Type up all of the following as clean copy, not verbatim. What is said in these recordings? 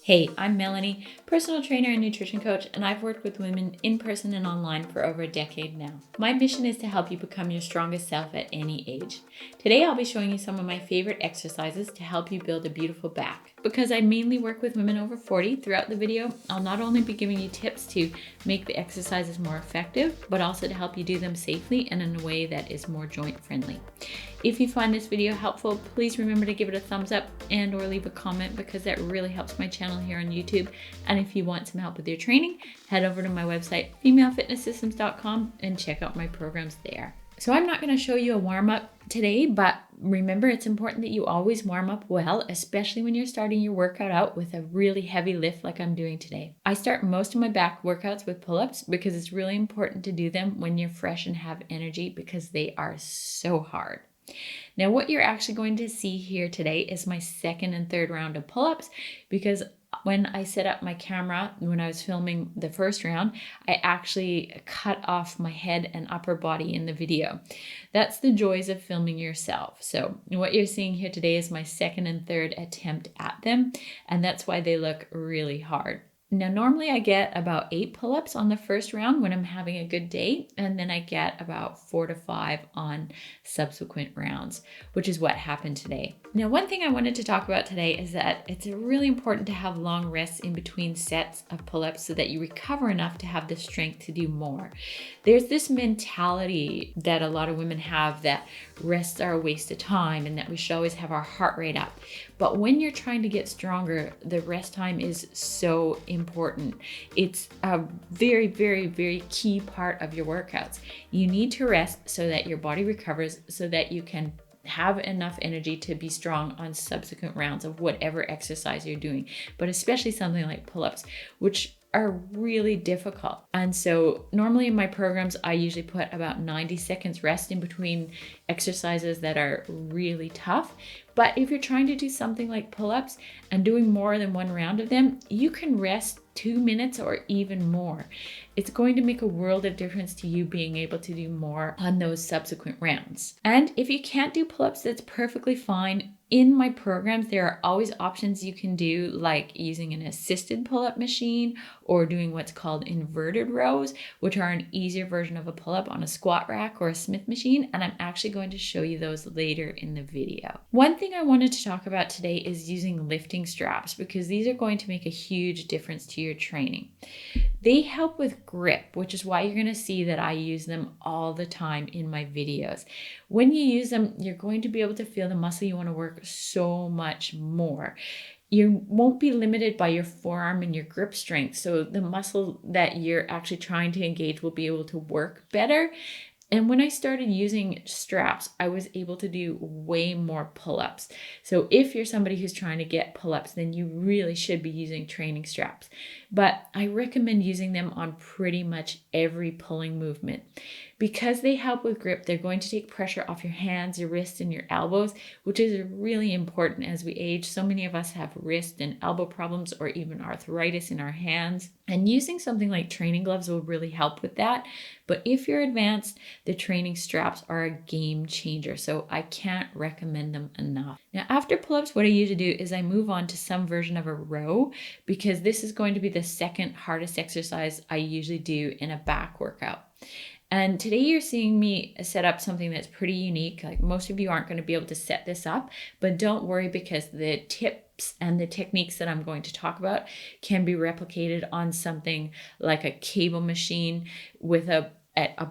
Hey, I'm Melanie, personal trainer and nutrition coach, and I've worked with women in person and online for over a decade now. My mission is to help you become your strongest self at any age. Today, I'll be showing you some of my favorite exercises to help you build a beautiful back. Because I mainly work with women over 40 throughout the video, I'll not only be giving you tips to make the exercises more effective, but also to help you do them safely and in a way that is more joint friendly. If you find this video helpful, please remember to give it a thumbs up and or leave a comment because that really helps my channel here on YouTube. And if you want some help with your training, head over to my website, femalefitnesssystems.com, and check out my programs there. So I'm not going to show you a warm-up today, but remember it's important that you always warm up well, especially when you're starting your workout out with a really heavy lift like I'm doing today. I start most of my back workouts with pull-ups because it's really important to do them when you're fresh and have energy because they are so hard. Now, what you're actually going to see here today is my second and third round of pull-ups because when I set up my camera, when I was filming the first round, I actually cut off my head and upper body in the video. That's the joys of filming yourself. So what you're seeing here today is my second and third attempt at them, and that's why they look really hard. Now, normally I get about 8 pull-ups on the first round when I'm having a good day, and then I get about 4 to 5 on subsequent rounds, which is what happened today. Now, one thing I wanted to talk about today is that it's really important to have long rests in between sets of pull-ups so that you recover enough to have the strength to do more. There's this mentality that a lot of women have that rests are a waste of time and that we should always have our heart rate up. But when you're trying to get stronger, the rest time is so important. It's a very, very, very key part of your workouts. You need to rest so that your body recovers so that you can have enough energy to be strong on subsequent rounds of whatever exercise you're doing, but especially something like pull-ups, which are really difficult. And so normally in my programs, I usually put about 90 seconds rest in between exercises that are really tough. But if you're trying to do something like pull-ups and doing more than one round of them, you can rest 2 minutes or even more. It's going to make a world of difference to you being able to do more on those subsequent rounds. And if you can't do pull-ups, that's perfectly fine. In my programs, there are always options you can do, like using an assisted pull-up machine or doing what's called inverted rows, which are an easier version of a pull-up on a squat rack or a Smith machine. And I'm actually going to show you those later in the video. One thing I wanted to talk about today is using lifting straps because these are going to make a huge difference to your training. They help with grip, which is why you're going to see that I use them all the time in my videos. When you use them, you're going to be able to feel the muscle you want to work so much more. You won't be limited by your forearm and your grip strength. So the muscle that you're actually trying to engage will be able to work better. And when I started using straps, I was able to do way more pull-ups. So if you're somebody who's trying to get pull-ups, then you really should be using training straps. But I recommend using them on pretty much every pulling movement. Because they help with grip, they're going to take pressure off your hands, your wrists, and your elbows, which is really important as we age. So many of us have wrist and elbow problems or even arthritis in our hands. And using something like training gloves will really help with that. But if you're advanced, the training straps are a game changer. So I can't recommend them enough. Now, after pull-ups, what I usually do is I move on to some version of a row because this is going to be the second hardest exercise I usually do in a back workout. And today you're seeing me set up something that's pretty unique. Like most of you aren't going to be able to set this up, but don't worry because the tips and the techniques that I'm going to talk about can be replicated on something like a cable machine with a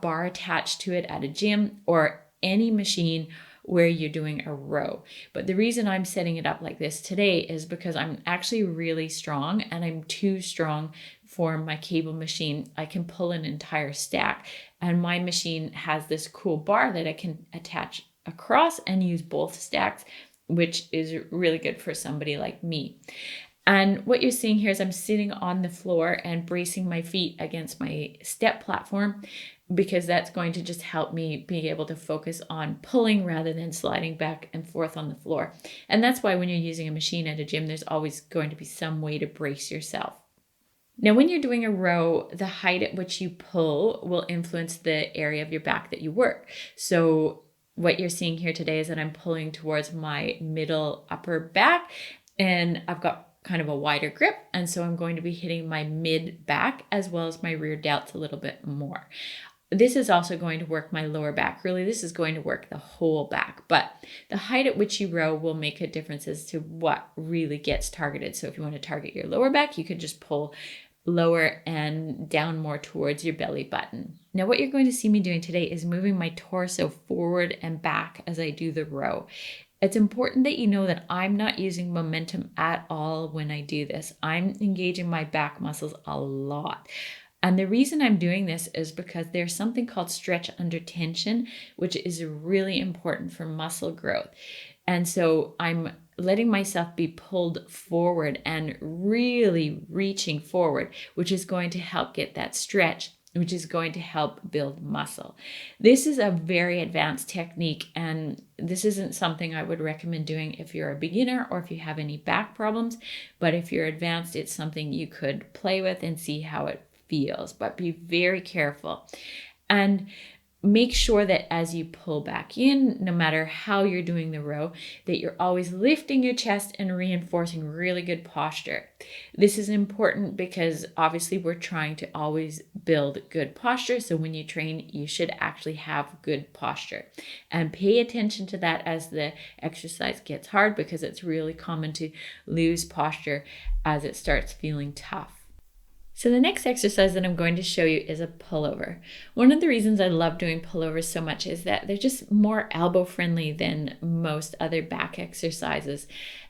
bar attached to it at a gym or any machine where you're doing a row. But the reason I'm setting it up like this today is because I'm actually really strong and I'm too strong for my cable machine. I can pull an entire stack and my machine has this cool bar that I can attach across and use both stacks, which is really good for somebody like me. And what you're seeing here is I'm sitting on the floor and bracing my feet against my step platform because that's going to just help me be able to focus on pulling rather than sliding back and forth on the floor. And that's why when you're using a machine at a gym, there's always going to be some way to brace yourself. Now, when you're doing a row, the height at which you pull will influence the area of your back that you work. So what you're seeing here today is that I'm pulling towards my middle upper back and I've got kind of a wider grip. And so I'm going to be hitting my mid back as well as my rear delts a little bit more. This is also going to work my lower back. Really, this is going to work the whole back, but the height at which you row will make a difference as to what really gets targeted. So if you want to target your lower back, you could just pull lower and down more towards your belly button. Now, what you're going to see me doing today is moving my torso forward and back as I do the row. It's important that you know that I'm not using momentum at all when I do this. I'm engaging my back muscles a lot. And the reason I'm doing this is because there's something called stretch under tension, which is really important for muscle growth. And so I'm letting myself be pulled forward and really reaching forward, which is going to help get that stretch, which is going to help build muscle. This is a very advanced technique, and this isn't something I would recommend doing if you're a beginner or if you have any back problems. But if you're advanced, it's something you could play with and see how it feels, but be very careful and make sure that as you pull back in, no matter how you're doing the row, that you're always lifting your chest and reinforcing really good posture. This is important because obviously we're trying to always build good posture. So when you train, you should actually have good posture, and pay attention to that as the exercise gets hard, because it's really common to lose posture as it starts feeling tough. So the next exercise that I'm going to show you is a pullover. One of the reasons I love doing pullovers so much is that they're just more elbow friendly than most other back exercises.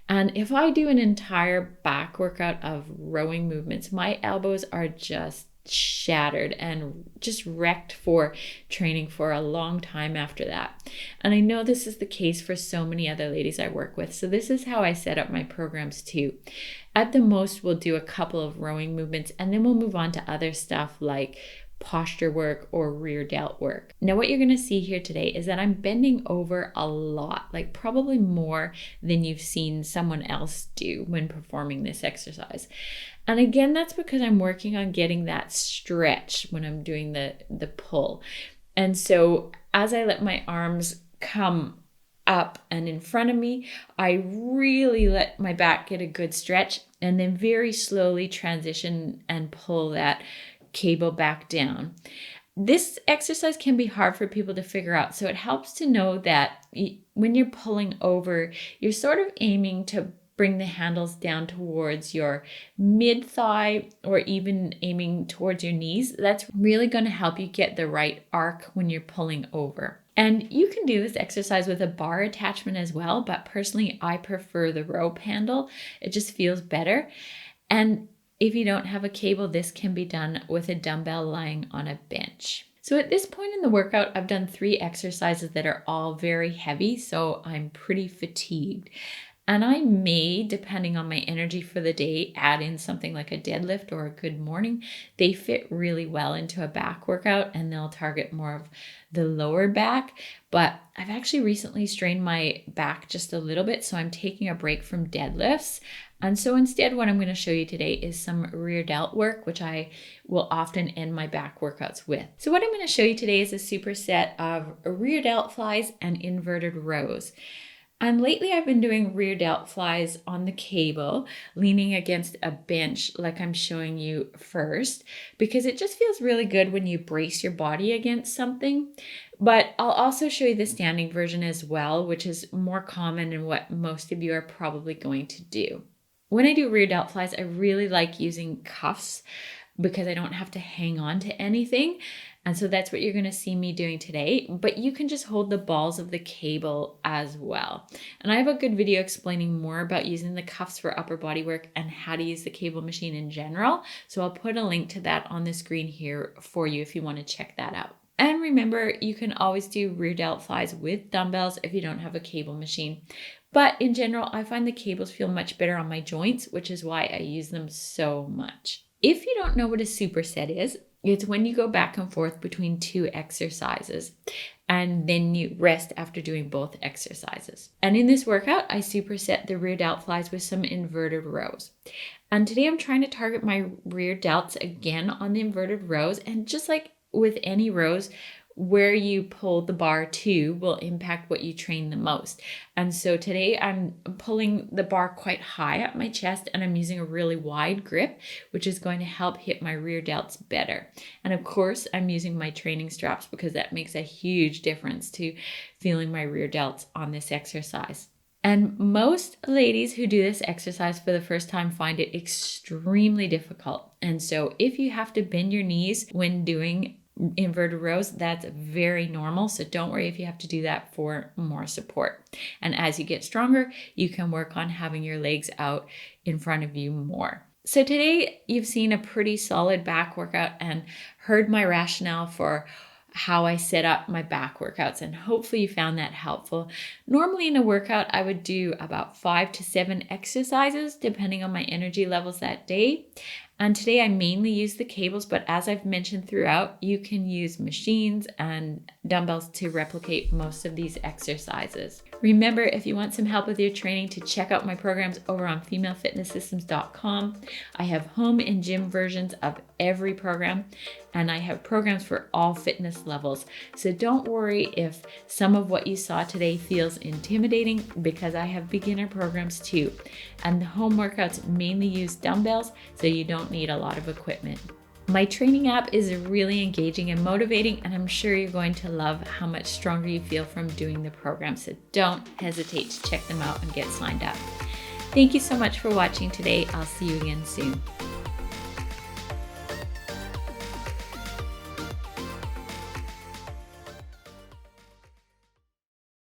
And if I do an entire back workout of rowing movements, my elbows are just shattered and just wrecked for training for a long time after that. And I know this is the case for so many other ladies I work with. So this is how I set up my programs too. At the most, we'll do a couple of rowing movements, and then we'll move on to other stuff like posture work or rear delt work. Now, what you're going to see here today is that I'm bending over a lot, like probably more than you've seen someone else do when performing this exercise. And again, that's because I'm working on getting that stretch when I'm doing the pull. And so as I let my arms come up and in front of me, I really let my back get a good stretch, and then very slowly transition and pull that cable back down. This exercise can be hard for people to figure out, so it helps to know that when you're pulling over, you're sort of aiming to bring the handles down towards your mid-thigh or even aiming towards your knees. That's really going to help you get the right arc when you're pulling over. And you can do this exercise with a bar attachment as well, but personally, I prefer the rope handle. It just feels better. And if you don't have a cable, this can be done with a dumbbell lying on a bench. So at this point in the workout, I've done 3 exercises that are all very heavy, so I'm pretty fatigued. And I may, depending on my energy for the day, add in something like a deadlift or a good morning. They fit really well into a back workout, and they'll target more of the lower back. But I've actually recently strained my back just a little bit, so I'm taking a break from deadlifts. And so instead, what I'm going to show you today is some rear delt work, which I will often end my back workouts with. So what I'm going to show you today is a superset of rear delt flies and inverted rows. And lately I've been doing rear delt flies on the cable, leaning against a bench like I'm showing you first, because it just feels really good when you brace your body against something. But I'll also show you the standing version as well, which is more common and what most of you are probably going to do. When I do rear delt flies, I really like using cuffs because I don't have to hang on to anything. And so that's what you're going to see me doing today, but you can just hold the balls of the cable as well. And I have a good video explaining more about using the cuffs for upper body work and how to use the cable machine in general. So I'll put a link to that on the screen here for you if you want to check that out. And remember, you can always do rear delt flies with dumbbells if you don't have a cable machine. But in general, I find the cables feel much better on my joints, which is why I use them so much. If you don't know what a superset is, it's when you go back and forth between 2 exercises and then you rest after doing both exercises. And in this workout, I superset the rear delt flies with some inverted rows. And today I'm trying to target my rear delts again on the inverted rows. And just like with any rows, where you pull the bar to will impact what you train the most. And so today I'm pulling the bar quite high up my chest, and I'm using a really wide grip, which is going to help hit my rear delts better. And of course, I'm using my training straps because that makes a huge difference to feeling my rear delts on this exercise. And most ladies who do this exercise for the first time find it extremely difficult. And so if you have to bend your knees when doing inverted rows, that's very normal. So don't worry if you have to do that for more support. And as you get stronger, you can work on having your legs out in front of you more. So today you've seen a pretty solid back workout and heard my rationale for how I set up my back workouts, and hopefully you found that helpful. Normally in a workout, I would do about 5 to 7 exercises depending on my energy levels that day. And today I mainly use the cables, but as I've mentioned throughout, you can use machines and dumbbells to replicate most of these exercises. Remember, if you want some help with your training, to check out my programs over on femalefitnesssystems.com. I have home and gym versions of every program, and I have programs for all fitness levels. So don't worry if some of what you saw today feels intimidating, because I have beginner programs too. And the home workouts mainly use dumbbells, so you don't need a lot of equipment. My training app is really engaging and motivating, and I'm sure you're going to love how much stronger you feel from doing the program. So don't hesitate to check them out and get signed up. Thank you so much for watching today. I'll see you again soon.